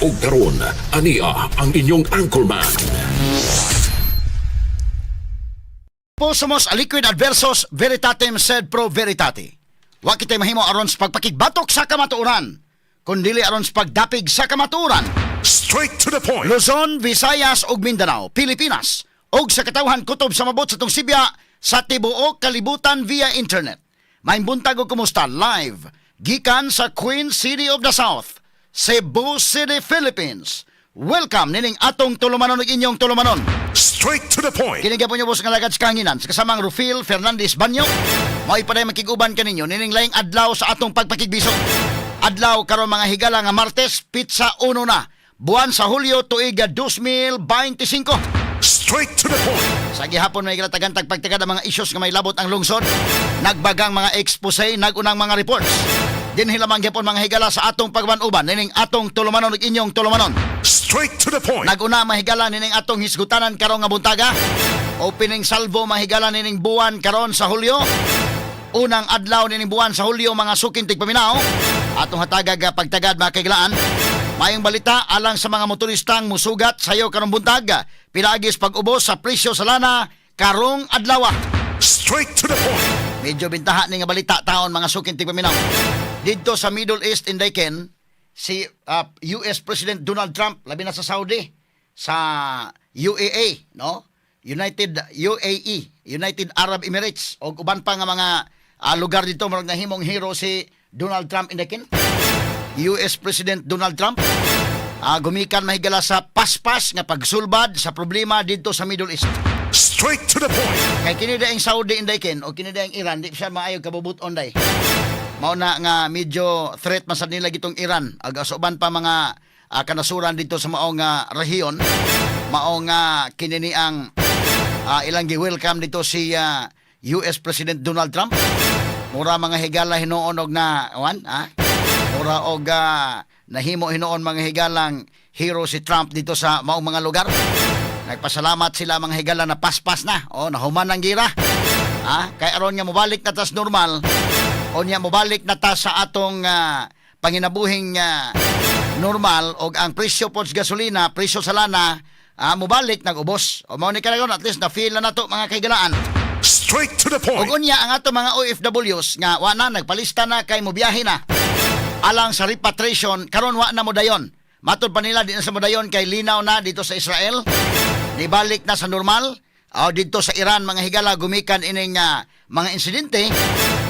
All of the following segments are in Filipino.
ug karon ania ang inyong anchorman. Somos a liquid adversos veritatem sed pro veritate. Wa kitay mahimo aron sa pagpakigbatok sa kamatuoran, kundili aron sa pagdapig sa kamatuoran. Straight to the point. Luzon, Visayas ug Mindanao, Pilipinas, ug sa katawhan kutob sa mabot sa tong Sibya sa tibuok kalibutan via internet. May buntag og kumusta live gikan sa Queen City of the South, Cebu City, Philippines. Welcome nining atong tulumanon ug inyong tulumanon. Straight to the point. Kini gyapon niyo boss nga lagad sa kanginan sa kasamang Rufil Fernandez Banyo. Mao ipaday makiguban kaninyo nining laing adlaw sa atong pagpakigbisog. Adlaw karon mga higala nga Martes, pizza 1 na. Buwan sa Hulyo tuig 2025. Straight to the point. Sa gihapon may gilatagantag pagtigad ang mga issues nga may labot ang lungsod. Nagbagang mga expose, nagunang mga reports. Dinhi lamang gyapon mga higala sa atong pagbanuban nining atong tulumanon ug inyong tulumanon. Straight to the point. Naguna mahigala nining atong hisgutanan karon nga buntaga. Opening salvo mahigala nining buwan karon sa Hulyo. Unang adlaw nining buwan sa Hulyo mga sukin tigpaminaw. Atong hatagag pagtagad mga kaigilaan. Mayong balita alang sa mga motoristang musugat sayo karong buntag. Pinaagis pag-ubos sa presyo sa lana karong adlaw. Straight to the point. Medyo bintaha ni nga balita taon mga sukin tigpaminaw. Dito sa Middle East Inday si US President Donald Trump labi na sa Saudi, sa UAE, no? UAE, United Arab Emirates o uban pa nga mga lugar dito marag nahimong hero si Donald Trump Inday US President Donald Trump gumikan mahigala sa paspas nga pagsulbad sa problema dito sa Middle East. Straight to the point. Kay kini daing Saudi Inday o kini daing Iran di siya maayo kabubuton day. Mao na nga medyo threat man sad nila gitong Iran ag asuban pa mga kanasuran dito sa maong rehiyon. Mao nga kinini ang ilang gi-welcome dito si US President Donald Trump. Mura mga higala hinuon og na mura og nahimo hinuon mga higalang hero si Trump dito sa maong mga lugar. Nagpasalamat sila mga higala na paspas na. Nahuman ang gira. Kay aron nga mobalik na tas normal. O niya mobalik na ta sa atong panginabuhing normal o ang presyo po sa gasolina, presyo sa lana, mobalik nag-ubos. O mao ni kanagon at least na feel na nato mga kaigalaan. Straight to the point. O unya ang ato mga OFWs nga wa na nagpalista na kay mobiyahe na. Alang sa repatriation karon wa na mo dayon. Matod pa nila di na sa modayon kay linaw na dito sa Israel. Nibalik na sa normal. O dito sa Iran mga higala gumikan ining mga insidente.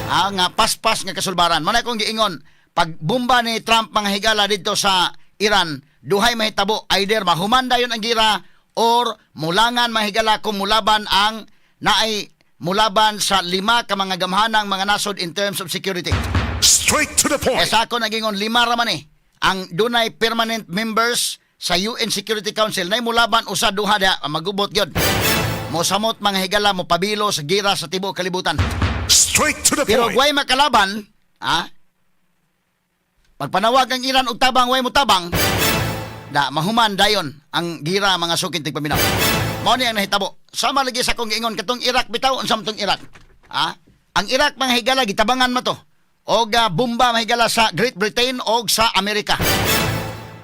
Nga paspas nga kasulbaran. Manay kong giingon, pag bomba ni Trump mga higala dito sa Iran, duhay mahitabo, either mahumanda yon ang gira or mulangan mahigala kung mulaban ang naay mulaban sa 5 ka mga gamhanang mga nasod in terms of security. Straight to the point. Sa ako naging 5 raman ang dunay permanent members sa UN Security Council na mulaban usa duha da magubot gyud. Mosamot mga higala mo pabilo sa gira sa tibuok kalibutan. Straight to the Pero point. way makalaban, pagpanawag ang Iran og tabang way mo tabang, mahuman dayon ang gira mga sukin tigpaminaw. Mao ni ang nahitabo. Sama lagi sa kong giingon katong Iraq bitaw unsam tong Iraq. Ang Iraq mga higala gitabangan mo to. Og bomba mahigala sa Great Britain og sa Amerika.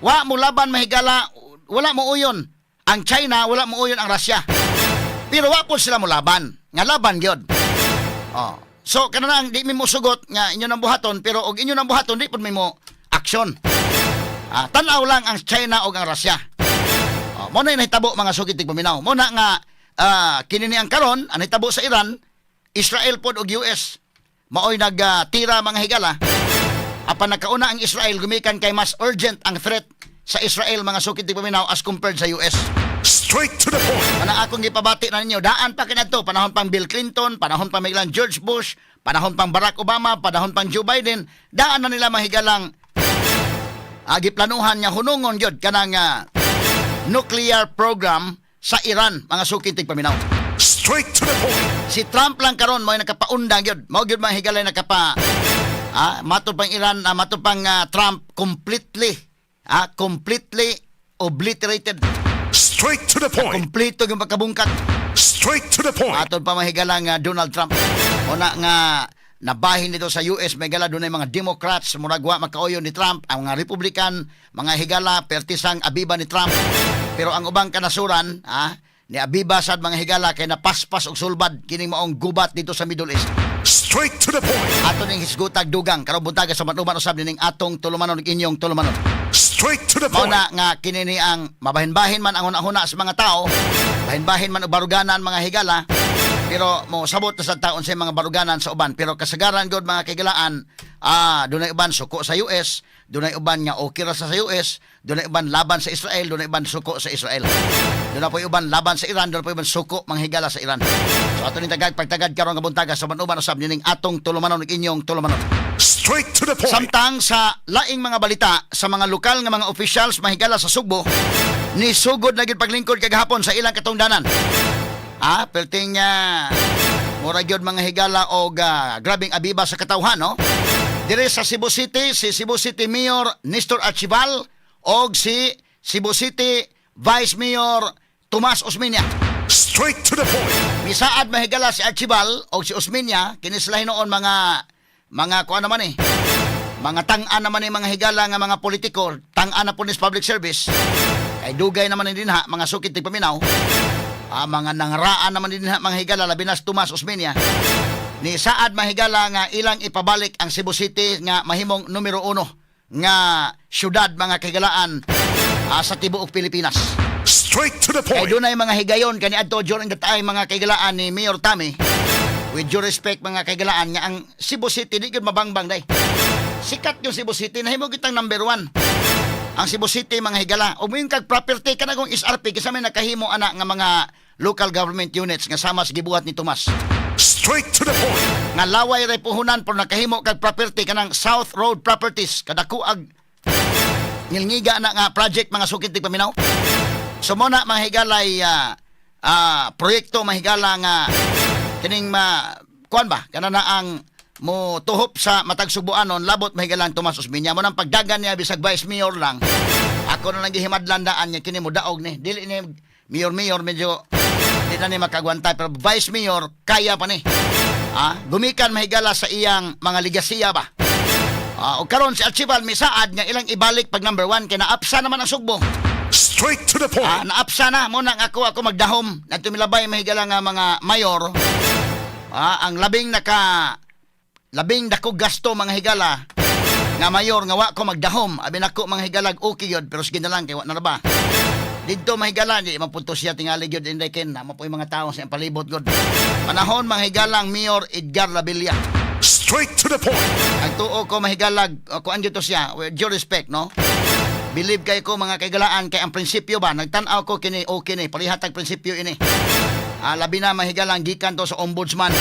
Wa mo laban mahigala, wala mo uyon ang China, wala mo uyon ang Russia. Pero wa po sila mo laban. Nga laban gyud. So kanang di mi mo sugot nga inyo nang buhaton pero og inyo nang buhaton di pud mi mo aksyon. Tan-aw lang ang China og ang Russia. Mo na nahitabo mga sugid tigpaminaw. Mo na nga kini ni ang karon ang nahitabo sa Iran, Israel pod og US. Maoy nagtira mga higala. Apan nakauna ang Israel gumikan kay mas urgent ang threat sa Israel mga sugid tigpaminaw as compared sa US. Straight to the point. Ana akong gipabati na ninyo, daan pa kinadto panahon pang Bill Clinton, panahon pang Miguel George Bush, panahon pang Barack Obama, panahon pang Joe Biden, daan na nila mahigalang giplanuhan nga hunungon gyud kanang nuclear program sa Iran mga sukin tigpaminaw. Straight to the point. Si Trump lang karon mo nakapaundang gyud, mao gyud mahigalay nakapa matod pang Iran, matod pang Trump completely obliterated. Straight to the point. Kompleto yung pagkabungkat. Straight to the point. Atod pa mahigala nga Donald Trump. Una nga nabahin dito sa US, may higala doon ay mga Democrats, muragwa makauyon ni Trump, ang mga Republican, mga higala, pertisang abiba ni Trump. Pero ang ubang kanasuran, ni abiba sad mga higala kay napaspas og sulbad kining maong gubat dito sa Middle East. Straight to the point. Ato ning hisgutag dugang karon buntaga sa manuman usab ning atong tulumanon ug inyong tulumanon. Straight to the Mao point. na nga kini ni ang mabahin-bahin man ang hunahuna sa mga tao, bahin-bahin man og baruganan mga higala, pero mo sabot na sa taon sa mga baruganan sa uban, pero kasagaran gud mga kigalaan, dunay uban suko sa US, dunay uban nga okay ra sa US, dunay uban laban sa Israel, dunay uban suko sa Israel. Dunay po uban laban sa Iran, dunay po uban suko mga higala sa Iran. So ato ning pagtagad karon nga buntaga sa manuman usab ning atong tulumanon ug inyong tulumanon. Straight to the point. Samtang sa laing mga balita sa mga lokal nga mga officials mahigala sa Sugbo, ni sugod na gid paglingkod kagahapon sa ilang katungdanan. Perting mura gyud mga higala og grabing abiba sa katawhan, no? Dire sa Cebu City, si Cebu City Mayor Nestor Archival og si Cebu City Vice Mayor Tomas Osmeña. Straight to the point. Misaad mahigala si Archival og si Osmeña, kini sila hinoon mga kuan naman mga tang-an naman mga higala nga mga politiko, tang-an na pulis public service, ay dugay naman din ha, mga sukit tig paminaw, mga nangaraan naman din ha, mga higala, labinas Tomas Osmeña, ni saad mahigala nga ilang ipabalik ang Cebu City nga mahimong numero 1 nga syudad mga kigalaan sa tibuok Pilipinas. Straight to the Kay point. dunay mga higayon kaniadto during that time mga kigalaan ni Mayor Tami. With due respect mga kaigalaan nga ang Cebu City di gyud mabangbang day. Sikat yung Cebu City nahimo kitang number 1. Ang Cebu City mga higala, ug mo yung kag property kana kung SRP kisa may nakahimo ana nga mga local government units nga sama sa gibuhat ni Tomas. Straight to the point. Nga laway ray puhunan por nakahimo kag property kanang South Road Properties kadako ag ngilngiga na nga project mga sukit tig paminaw. So mo na mga higalay proyekto mga higala nga kining kuan ba kana na ang mo tuhop sa matag Subuanon labot mahigalan Tomas Osmeña mo nang pagdagan niya bisag vice mayor lang ako na lang gihimadlan daan niya kini mo daog ni dili ni mayor medyo di na ni makagwantay pero vice mayor kaya pa ni gumikan mahigala sa iyang mga ligasiya ba o karon si Archival misaad nga ilang ibalik pag number 1 kay naapsa naman ang Sugbo. Straight to the point. Naapsa na mo nang ako magdahom nagtumilabay mahigala nga mga mayor. Ang labing dako gasto mga higala nga mayor nga wa ko magdahom abi nako mga higalag okay yun pero sige na lang kay wa na ba didto mga higala di mapunto siya tingali gyud inday ken na mo po yung mga tawo sa palibot gud panahon mga higalang Mayor Edgar Labilla. Straight to the point. Ang tuo ko mahigalag ko anjo to siya with due respect, no? Believe kay ko mga kaigalaan kay ang prinsipyo ba nagtan-aw ko kini okay ni palihatag prinsipyo ini. Labi na mahigalang gikan to sa ombudsman.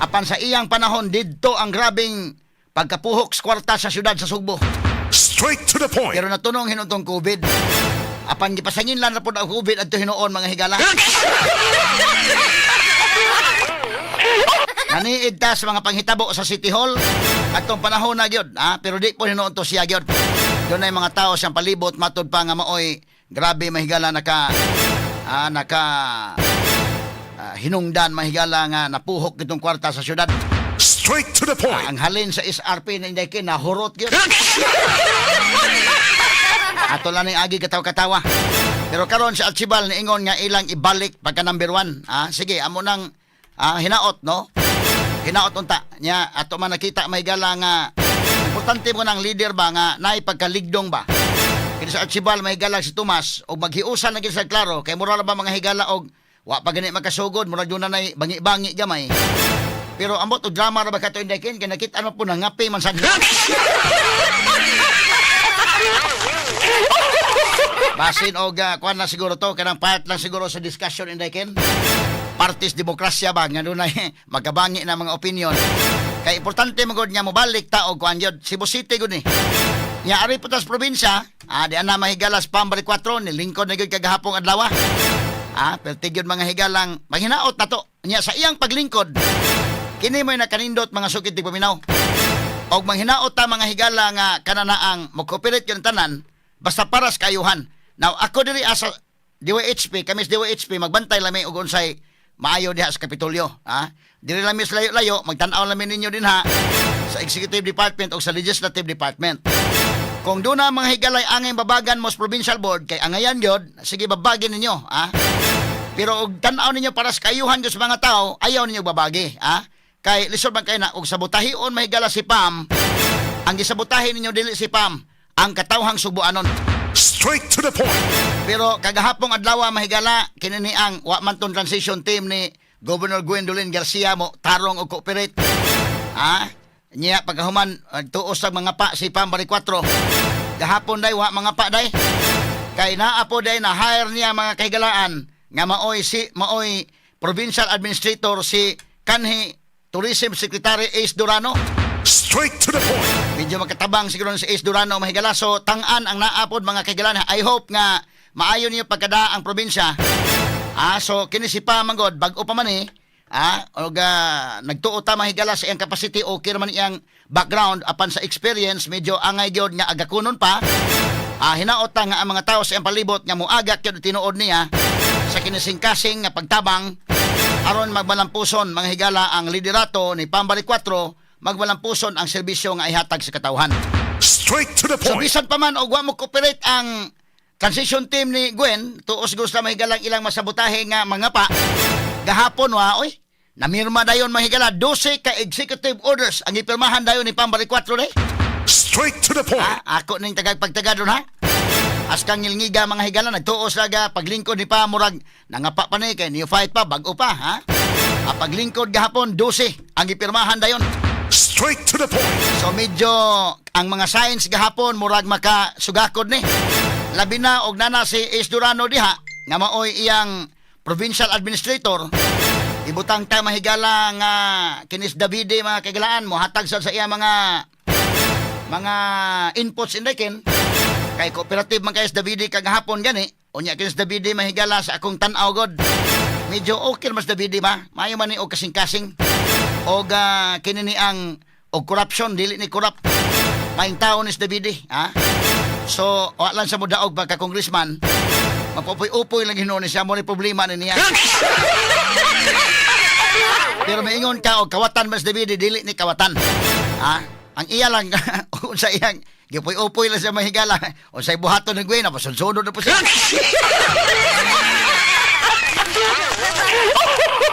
Apan sa iyang panahon didto ang grabing pagkapuhok sa kwarta sa syudad sa Sugbo. Straight to the point. Pero natunong hinutong COVID. Apan gipasangin lang na po ang COVID adto hinuon mga higala. Naniid ta sa mga panghitabo sa City Hall atong panahon na gyud, pero di po hinuon to siya gyud. Doon ay mga tao siyang palibot matud pa nga maoy grabe mahigala naka hinungdan mahigala nga napuhok kitong kwarta sa syudad. Straight to the point. Ang halin sa SRP na hindi na hurot gyud. Ato lang ning agi katawa-katawa. Pero karon sa Archival niingon nga ilang ibalik pagka number 1. Sige amo nang hinaot, no? Hinaot unta nya ato man nakita mahigala nga importante mo nang leader ba nga naay pagkaligdong ba. Kini sa Archival mahigala si Tomas og maghiusan na gid sa klaro kay mura ba mga higala og wa pa gani makasugod mura jud na nay bangi-bangi gamay. Pero ambot og drama ra ba kato inday ken kay nakita mo po na ngapi man sad. Basin og kuan na siguro to kanang part lang siguro sa discussion inday ken. Partis demokrasya ba nga dunay magabangi na mga opinion. Kay importante magod niya mobalik ta og kuan jud Cebu City gud ni. Nya ari putas probinsya, di ana mahigalas Pambari 4 ni lingkod na gyud kagahapong adlaw. Pero tigyon mga higalang maghinaot na to. Nya sa iyang paglingkod kini may nakanindot mga sukit tig paminaw. Og manghinaot ta mga higala nga kananaang mo-cooperate yung tanan basta paras kayuhan. Now ako diri asa DYHP, kami sa DYHP magbantay lamay og unsay maayo diha sa Kapitolyo. Dili lang mis layo-layo, magtan-aw lamin ninyo din ha sa Executive Department o sa Legislative Department. Kung doon na mga higalay angay babagan mo sa Provincial Board, kay angayan yun, sige babagin ninyo. Pero og tan-aw ninyo para sa kayuhan sa mga tao, ayaw ninyo babagi. Kay lisod man kayo na, og sabutahion mahigala si Pam, ang gisabotahin ninyo dili si Pam, ang katawhang subuanon. Straight to the point. Pero kagahapong adlaw mahigala kinini ang wa man ton transition team ni Governor Gwendolyn Garcia mo tarong og cooperate. Niya pagkahuman tuos sa mga pa si Pam Bari 4. Gahapon day wa mga pa day. Kay naa po day na hire niya mga kahigalaan nga maoy provincial administrator si kanhi Tourism Secretary Ace Durano. Straight to the point. Medyo makatabang siguro si Ace Durano mahigala. So tang-an ang naapod mga kahigalaan. I hope nga maayo niyo pagkada ang probinsya. So kini si Pam manggod bag-o pa man nagtuo ta mahigala sa iyang capacity okay man iyang background apan sa experience medyo angay gyud nga agakunon pa. Hinaot ta nga ang mga tao sa iyang palibot nga moagak gyud tinuod niya sa kinising-kasing nga pagtabang aron magbalampuson mga higala ang liderato ni Pam Bari 4, magbalampuson ang serbisyo nga ihatag sa katawhan. Straight to the So point. bisan pa man og wa mo cooperate ang transition team ni Gwen, tuos gusto mahigalang ilang masabotahe nga mga pa. Gahapon namirma dayon mahigala 12 ka executive orders ang ipirmahan dayon ni Pam Bari 4 day. Straight to the point. Ako ning tagapagtaga doon Askang ngilngiga mga higala nagtuos laga paglingkod ni Pam murag nangapa pa ni kay new fight pa bag-o pa paglingkod gahapon 12 ang ipirmahan dayon. Straight to the point. So medyo ang mga signs gahapon murag makasugakod ni. Labi na og nana si Ace Durano diha nga maoy iyang provincial administrator. Ibutang ta mahigala nga kinis Davide mga kagalaan mo hatag sa iya mga inputs indikin kay cooperative man kay Davide kagahapon gani. Unya kinis Davide mahigala sa akong tan-aw god. Medyo okay mas Davide ba? Mayo man ni og kasing-kasing. Og kinini ang og corruption dili ni corrupt. Maing tao ni Davide, So, wala lang sa mudaog pagka congressman, mapupoy-upoy lang hinuon siya mo ni problema ni niya. Pero maingon ka og kawatan mas Davide dili ni kawatan. Ang iya lang unsa iyang gipoy-upoy lang sa mahigala. Unsay buhaton ng Gwen, pasunsunod na po siya.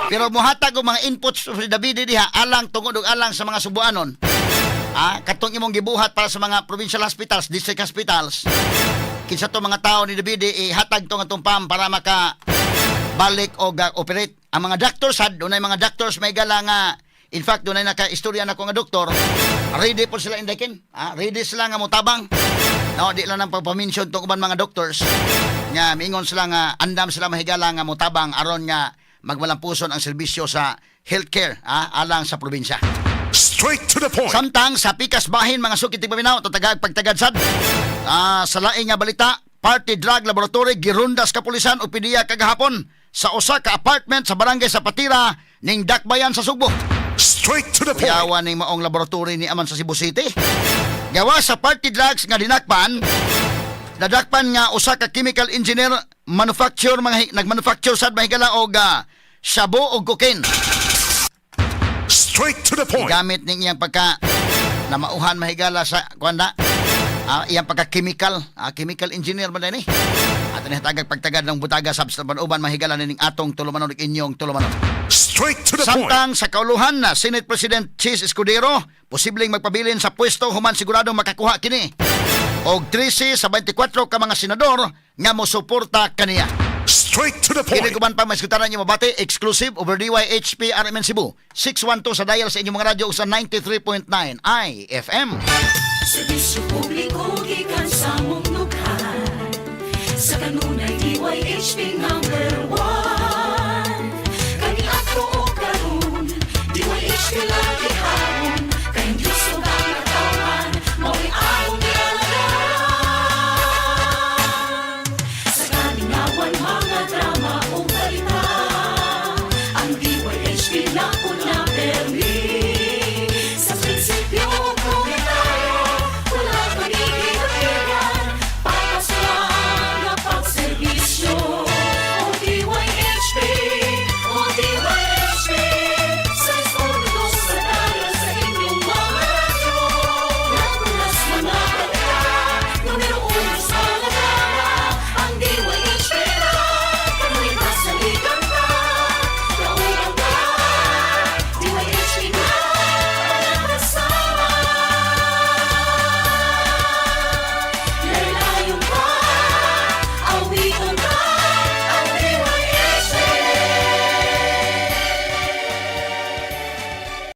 Pero muhatag og mga inputs sa Davide diha alang tungod og alang sa mga subuanon. Katong imong gibuhat para sa mga provincial hospitals, district hospitals. Kinsa to mga tao ni Davide ihatag to nga Pam para maka balik og operate. Ang mga doctors dunay mga doctors may gala nga in fact dunay naka-istorya na ko nga doktor. Ready po sila indakin. Ready sila nga motabang. No, di lang nang pagpa-mention tong uban mga doctors. Nga miingon sila nga andam sila mahigala nga motabang aron nga magwalampuson ang serbisyo sa healthcare alang sa probinsya. Straight to the point. Samtang sa pikas bahin mga sukit paminaw tatagag pagtagadsad. Sa laing nga balita, party drug laboratory girundas kapulisan o pidiya kagahapon sa usa ka apartment sa barangay Sapatira ning Dakbayan sa Sugbo. Straight to the point. Kuyawan ning maong laboratory ni aman sa Cebu City. Gawa sa party drugs nga dinakpan, nadakpan nga usa ka chemical engineer nagmanufacture sad mahigala og shabu og cocaine. Straight to the point. Gamit ning iyang pagka namauhan mahigala sa kuanda. Iyang pagka-chemical, chemical engineer man ni. At natagag pagtagad ng butaga sa uban mahigala ning atong tulumanon ug inyong tulumanon. Straight to the point. Samtang sa kauluhan na Senate President Chis Escudero, posibleng magpabilin sa pwesto human sigurado makakuha kini. Og 13 sa 24 ka mga senador nga mosuporta kaniya. Straight to the point. Kini kuman pa maskutaran niyo mabati exclusive over DYHP RMN Cebu 612 sa dial sa inyong mga radyo sa 93.9 IFM. Serbisyo publiko gikan sa mong lukhan. Sa kanunay DYHP nga